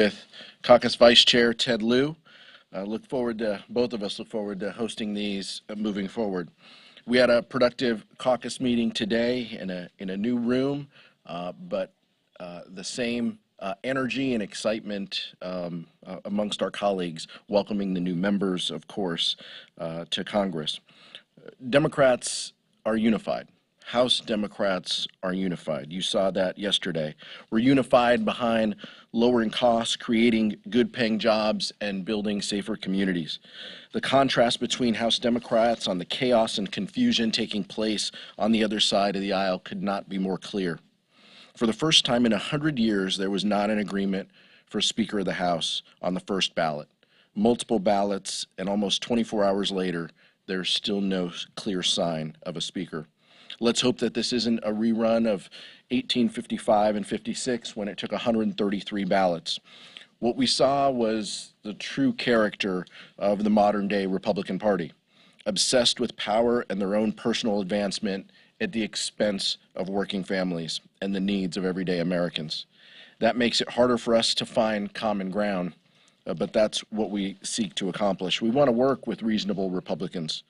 with Caucus Vice Chair Ted Lieu. Both of us look forward to hosting these moving forward. We had a productive caucus meeting today in a new room, but the same energy and excitement amongst our colleagues welcoming the new members, of course, to Congress. Democrats are unified. House Democrats are unified. You saw that yesterday. We're unified behind lowering costs, creating good-paying jobs, and building safer communities. The contrast between House Democrats on the chaos and confusion taking place on the other side of the aisle could not be more clear. For the first time in 100 years, there was not an agreement for Speaker of the House on the first ballot. Multiple ballots, and almost 24 hours later, there's still no clear sign of a speaker. Let's hope that this isn't a rerun of 1855 and 56 when it took 133 ballots. What we saw was the true character of the modern-day Republican Party, obsessed with power and their own personal advancement at the expense of working families and the needs of everyday Americans. That makes it harder for us to find common ground, but that's what we seek to accomplish. We want to work with reasonable Republicans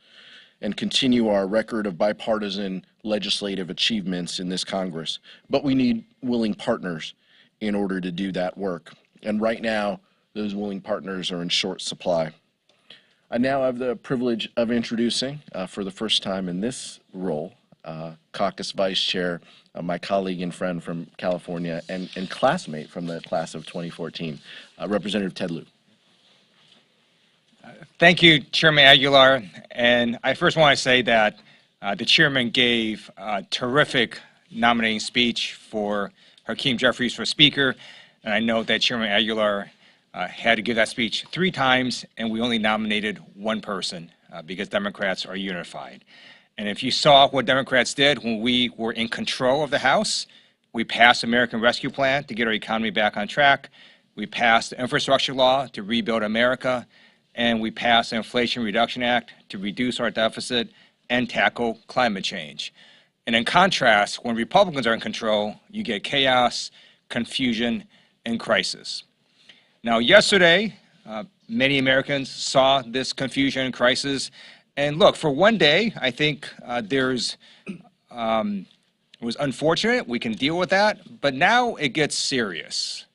and continue our record of bipartisan legislative achievements in this Congress. But we need willing partners in order to do that work. And right now, those willing partners are in short supply. I now have the privilege of introducing, for the first time in this role, Caucus Vice Chair, my colleague and friend from California and classmate from the class of 2014, Representative Ted Lieu. Thank you, Chairman Aguilar. And I first want to say that the chairman gave a terrific nominating speech for Hakeem Jeffries for Speaker. And I know that Chairman Aguilar had to give that speech 3 times, and we only nominated one person because Democrats are unified. And if you saw what Democrats did when we were in control of the House, we passed the American Rescue Plan to get our economy back on track. We passed the infrastructure law to rebuild America. And we passed the Inflation Reduction Act to reduce our deficit and tackle climate change. And in contrast, when Republicans are in control, you get chaos, confusion, and crisis. Now, yesterday, many Americans saw this confusion and crisis. And look, for one day, I think it was unfortunate. We can deal with that. But now it gets serious,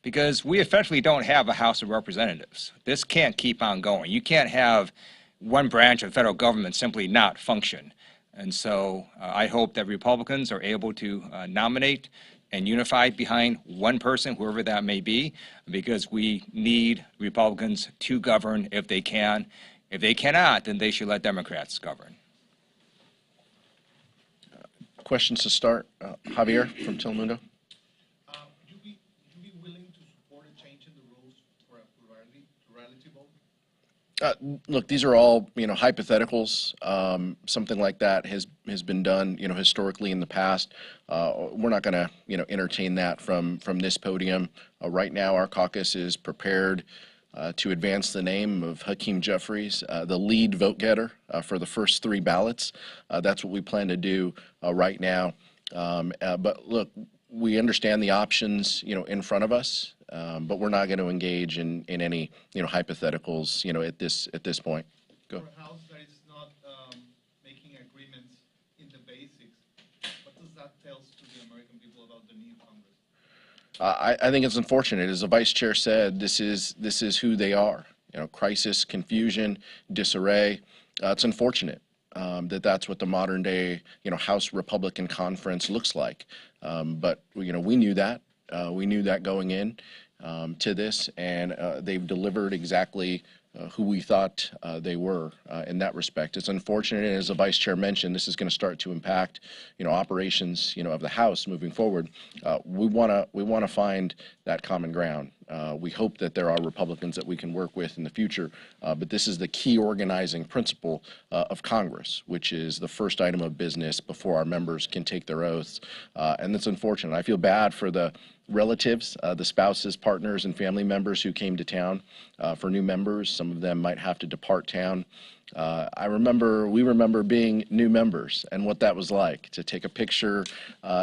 because we effectively don't have a House of Representatives. This can't keep on going. You can't have one branch of the federal government simply not function. And so I hope that Republicans are able to nominate and unify behind one person, whoever that may be, because we need Republicans to govern if they can. If they cannot, then they should let Democrats govern. Questions to start? Javier from Telemundo. Look, these are all, hypotheticals. Something like that has been done, historically in the past. We're not going to, entertain that from this podium. Right now, our caucus is prepared to advance the name of Hakeem Jeffries, the lead vote getter for the first 3 ballots. That's what we plan to do right now. But look, we understand the options, in front of us. But we're not going to engage in any, hypotheticals, at this point. Go. For a House that is not making agreements in the basics, what does that tell to the American people about the new Congress? I think it's unfortunate. As the Vice Chair said, this is who they are. Crisis, confusion, disarray. It's unfortunate that's what the modern day, House Republican Conference looks like. But we knew that. We knew that going in to this, and they've delivered exactly who we thought they were in that respect. It's unfortunate, and as the Vice Chair mentioned, this is going to start to impact, operations, of the House moving forward. We want to find that common ground. We hope that there are Republicans that we can work with in the future, but this is the key organizing principle of Congress, which is the first item of business before our members can take their oaths, and it's unfortunate. I feel bad for the relatives, the spouses, partners, and family members who came to town. For new members, some of them might have to depart town. We remember being new members and what that was like to take a picture,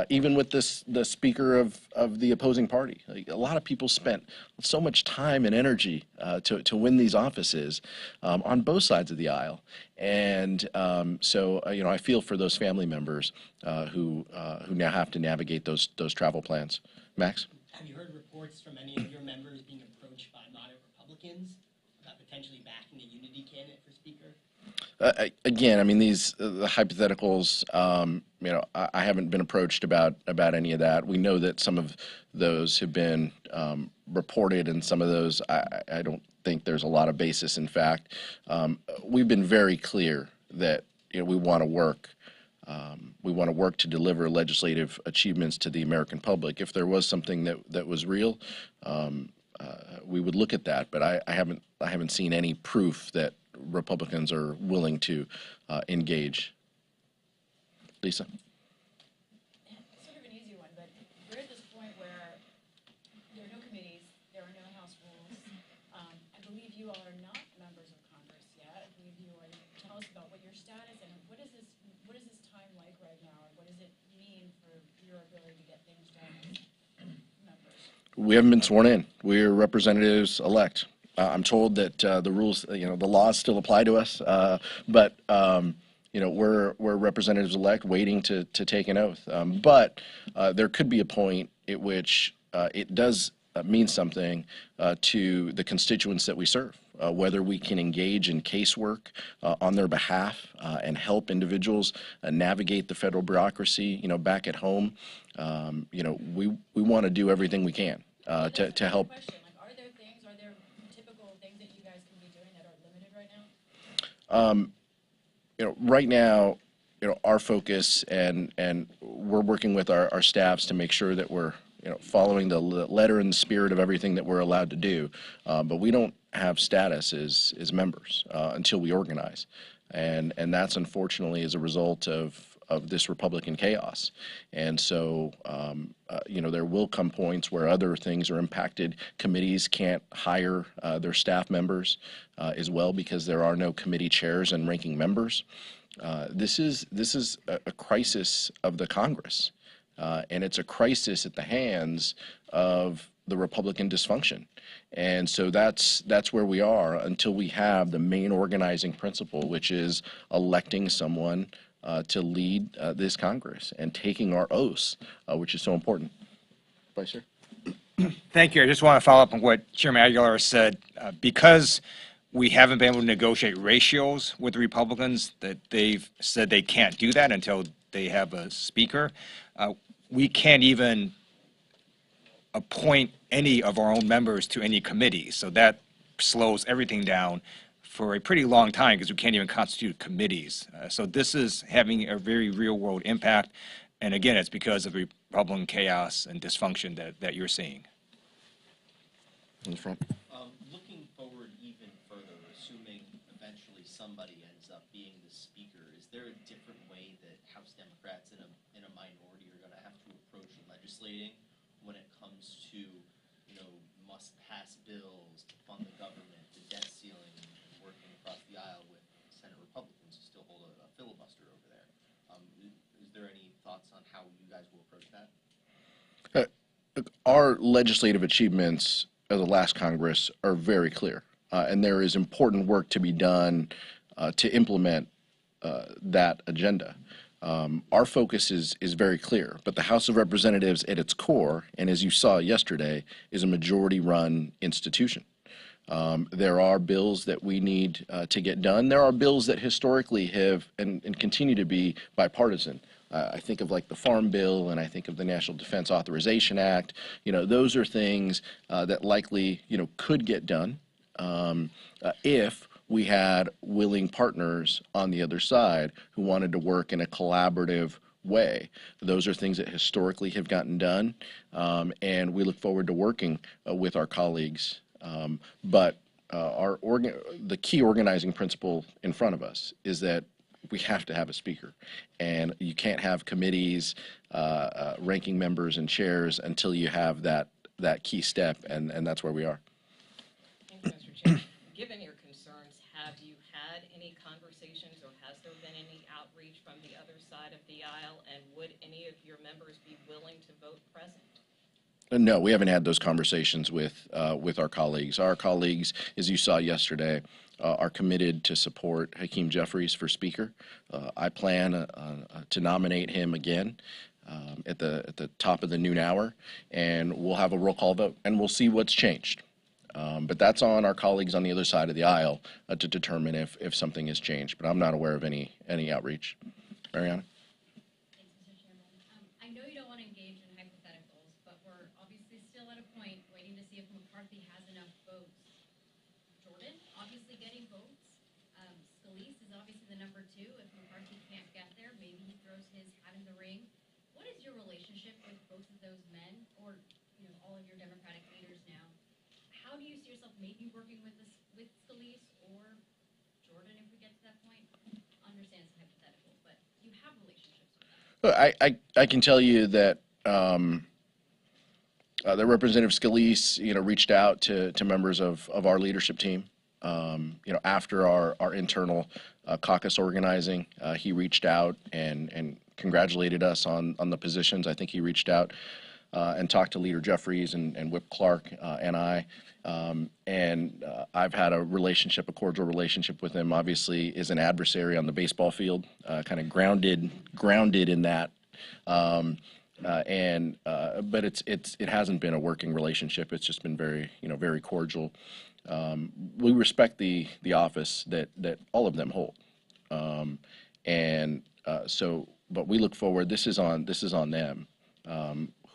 even with the speaker of the opposing party. Like, a lot of people spent so much time and energy to win these offices on both sides of the aisle. And I feel for those family members who now have to navigate those travel plans. Max? Have you heard reports from any of your members being approached by moderate Republicans about potentially backing a unity candidate for Speaker? Again, I mean, the hypotheticals. I haven't been approached about any of that. We know that some of those have been reported, and some of those I don't think there's a lot of basis. In fact, we've been very clear that we want to work. We want to work to deliver legislative achievements to the American public. If there was something that was real, we would look at that. But I haven't seen any proof that Republicans are willing to engage. Lisa? Sort of an easy one, but we're at this point where there are no committees, there are no House rules. I believe you all are not members of Congress yet. I believe you are. Tell us about what your status and what is this time like right now, and what does it mean for your ability to get things done as members? We haven't been sworn in. We're representatives elect. I'm told that the rules, the laws still apply to us, but we're representatives elect waiting to take an oath. But there could be a point at which it does mean something to the constituents that we serve, whether we can engage in casework on their behalf and help individuals navigate the federal bureaucracy, back at home. We want to do everything we can to help. Are there typical things that you guys can be doing that are limited right now? Right now, our focus and we're working with our staffs to make sure that we're following the letter and the spirit of everything that we're allowed to do. But we don't have status as members until we organize, and that's unfortunately as a result of this Republican chaos. And so, there will come points where other things are impacted. Committees can't hire their staff members as well because there are no committee chairs and ranking members. This is a crisis of the Congress, and it's a crisis at the hands of the Republican dysfunction. And so that's where we are until we have the main organizing principle, which is electing someone to lead this Congress and taking our oaths, which is so important. Vice Chair? Thank you. I just want to follow up on what Chairman Aguilar said. Because we haven't been able to negotiate ratios with the Republicans, that they've said they can't do that until they have a speaker. We can't even appoint any of our own members to any committee. So that slows everything down for a pretty long time because we can't even constitute committees. So this is having a very real world impact. And again, it's because of Republican chaos and dysfunction that you're seeing. In the front. Looking forward even further, assuming eventually somebody ends up being the speaker, is there a different way that House Democrats in a minority are going to have to approach legislating when it comes to, must-pass bills to fund the government, the debt ceiling, working across the aisle with Senate Republicans who still hold a filibuster over there? Is there any thoughts on how you guys will approach that? Our legislative achievements of the last Congress are very clear, and there is important work to be done to implement that agenda. Our focus is very clear, but the House of Representatives at its core, and as you saw yesterday, is a majority-run institution. There are bills that we need to get done. There are bills that historically have and continue to be bipartisan. I think of like the Farm Bill, and I think of the National Defense Authorization Act. Those are things that likely, could get done if we had willing partners on the other side who wanted to work in a collaborative way. Those are things that historically have gotten done, and we look forward to working with our colleagues. But the key organizing principle in front of us is that we have to have a speaker, and you can't have committees, ranking members, and chairs until you have that key step, and that's where we are. Thank you, Mr. Chair. Given your concerns, have you had any conversations or has there been any outreach from the other side of the aisle? And would any of your members be willing to vote present? No, we haven't had those conversations with our colleagues. Our colleagues, as you saw yesterday, are committed to support Hakeem Jeffries for Speaker. I plan to nominate him again at the top of the noon hour, and we'll have a roll call vote, and we'll see what's changed. But that's on our colleagues on the other side of the aisle to determine if something has changed. But I'm not aware of any outreach. Mariana? Thanks, Mr. Chairman. I know you don't want to engage in hypotheticals, but we're obviously still at a point waiting to see if McCarthy has enough votes. Jordan, obviously getting votes. Scalise is obviously the number 2. If McCarthy can't get there, maybe he throws his hat in the ring. What is your relationship with both of those men, or all of your Democratic leaders now? How do you see yourself maybe working with Scalise or Jordan if we get to that point? I understand it's hypothetical, but you have relationships with them. I can tell you that the Representative Scalise, reached out to members of our leadership team. After our internal caucus organizing, he reached out and congratulated us on the positions. I think he reached out and talked to Leader Jeffries and Whip Clark and I. I've had a cordial relationship with him. Obviously, is an adversary on the baseball field, kind of grounded in that. But it hasn't been a working relationship. It's just been very cordial. We respect the office that all of them hold, but we look forward. This is on them.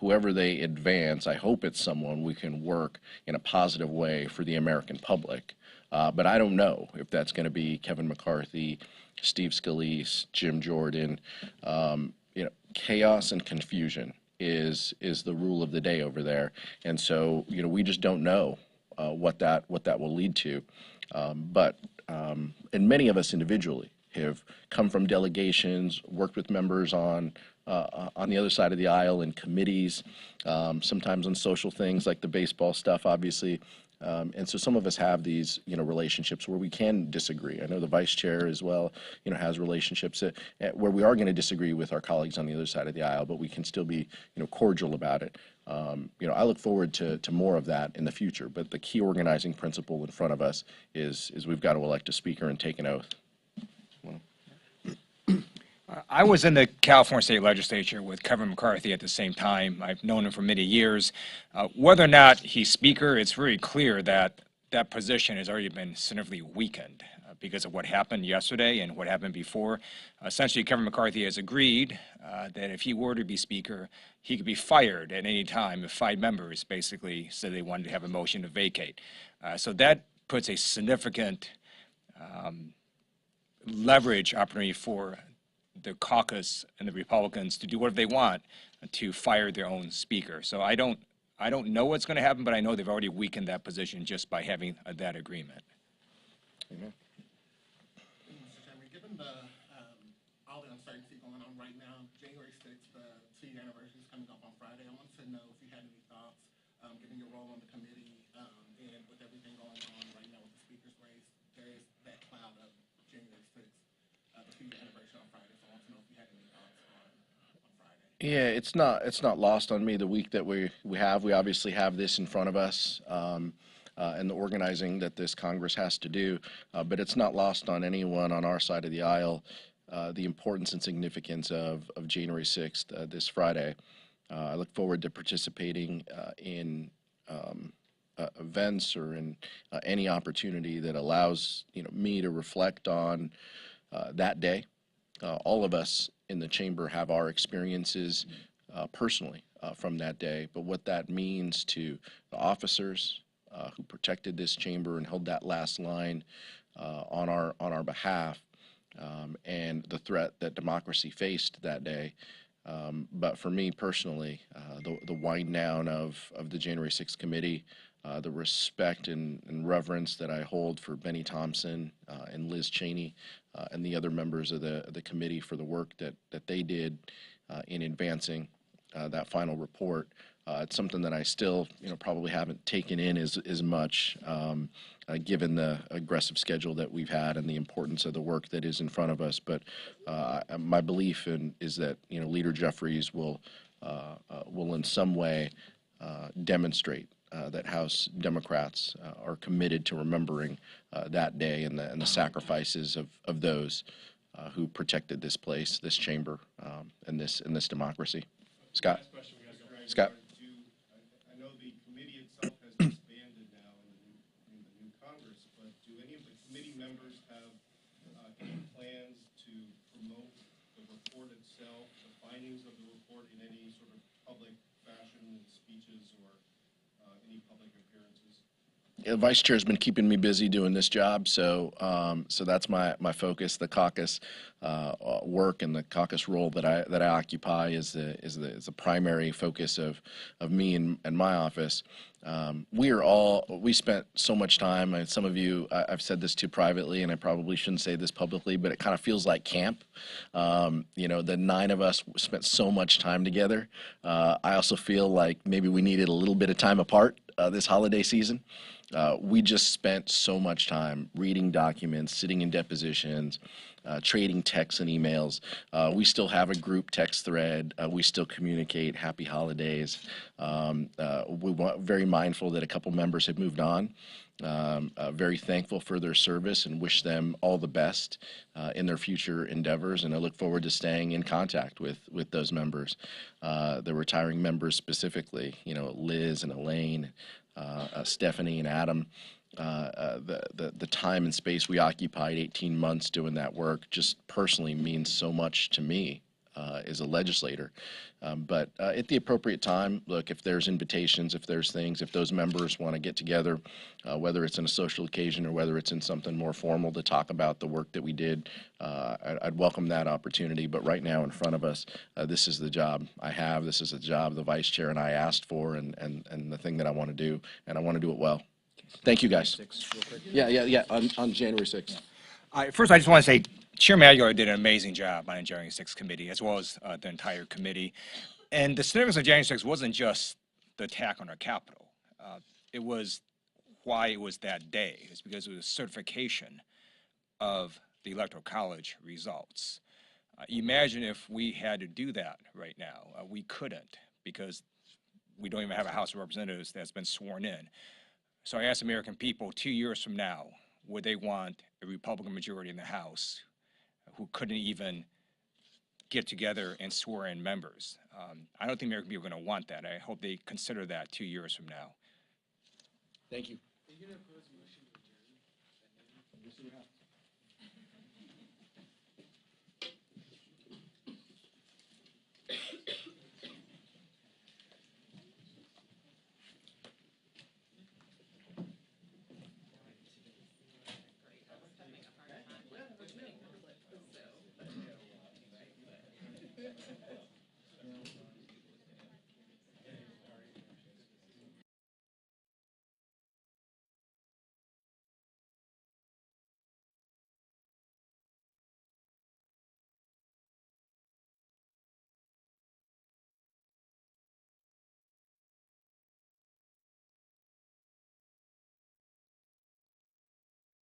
Whoever they advance, I hope it's someone we can work in a positive way for the American public. But I don't know if that's going to be Kevin McCarthy, Steve Scalise, Jim Jordan. Chaos and confusion is the rule of the day over there, and so we just don't know what that will lead to. And many of us individually have come from delegations, worked with members on the other side of the aisle in committees, sometimes on social things like the baseball stuff, obviously. And so some of us have these, relationships where we can disagree. I know the vice chair as well, has relationships where we are going to disagree with our colleagues on the other side of the aisle, but we can still be, cordial about it. I look forward to more of that in the future. But the key organizing principle in front of us is we've got to elect a speaker and take an oath. I was in the California State Legislature with Kevin McCarthy at the same time. I've known him for many years. Whether or not he's Speaker, it's very clear that that position has already been significantly weakened because of what happened yesterday and what happened before. Essentially, Kevin McCarthy has agreed that if he were to be Speaker, he could be fired at any time if 5 members basically said they wanted to have a motion to vacate. So that puts a significant leverage opportunity for the caucus and the Republicans to do whatever they want to fire their own speaker. So I don't know what's going to happen, but I know they've already weakened that position just by having that agreement. Amen. Mr. Chairman, given all the uncertainty going on right now, January 6th, the 2-year anniversary is coming up on Friday. I wanted to know if you had any thoughts, given your role on the committee and with everything going on right now with the speaker's race, there is that cloud of January 6th, the 2-year anniversary on Friday. So I want to know if you had any thoughts on Friday. Yeah, it's not lost on me the week that we obviously have this in front of us, and the organizing that this Congress has to do, but it's not lost on anyone on our side of the aisle the importance and significance of January 6th this Friday. I look forward to participating in events or in any opportunity that allows me to reflect on that day. All of us in the chamber have our experiences personally from that day, but what that means to the officers who protected this chamber and held that last line on our behalf, and the threat that democracy faced that day. But for me personally, the wind down of the January 6th committee the respect and reverence that I hold for Benny Thompson and Liz Cheney and the other members of the committee for the work that they did in advancing that final report. It's something that I still, probably haven't taken in as much, given the aggressive schedule that we've had and the importance of the work that is in front of us. But my belief is that, Leader Jeffries will in some way demonstrate that House Democrats are committed to remembering that day and the sacrifices of those who protected this place, this chamber, and this democracy. Scott. Scott. I know the committee itself has disbanded now in the new Congress, but do any of the committee members have any plans to promote the report itself, the findings of the report in any sort of public fashion, speeches, or any public appearances? The vice chair's been keeping me busy doing this job, so that's my focus. The caucus work and the caucus role that I occupy is the primary focus of me and my office. We spent so much time, and some of you I've said this to privately, and I probably shouldn't say this publicly, but it kind of feels like camp. The 9 of us spent so much time together. I also feel like maybe we needed a little bit of time apart this holiday season. We just spent so much time reading documents, sitting in depositions, trading texts and emails. We still have a group text thread. We still communicate happy holidays. We're very mindful that a couple members have moved on. Very thankful for their service and wish them all the best in their future endeavors. And I look forward to staying in contact with those members, the retiring members specifically, Liz and Elaine, Stephanie and Adam. The time and space we occupied, 18 months doing that work, just personally means so much to me as a legislator. But at the appropriate time, look, if there's invitations, if there's things, if those members want to get together, whether it's in a social occasion or whether it's in something more formal to talk about the work that we did, I'd welcome that opportunity. But right now in front of us, this is the job I have. This is a job the vice chair and I asked for, and the thing that I want to do, and I want to do it well. Thank you, guys. Yeah. On January 6th. First, I just want to say Chairman Aguilar did an amazing job on the January 6th committee, as well as the entire committee. And the significance of January 6th wasn't just the attack on our Capitol. It was why it was that day. It's because it was a certification of the Electoral College results. Imagine if we had to do that right now. We couldn't, because we don't even have a House of Representatives that's been sworn in. So I asked American people, 2 years from now, would they want a Republican majority in the House who couldn't even get together and swear in members? I don't think American people are going to want that. I hope they consider that 2 years from now. Thank you.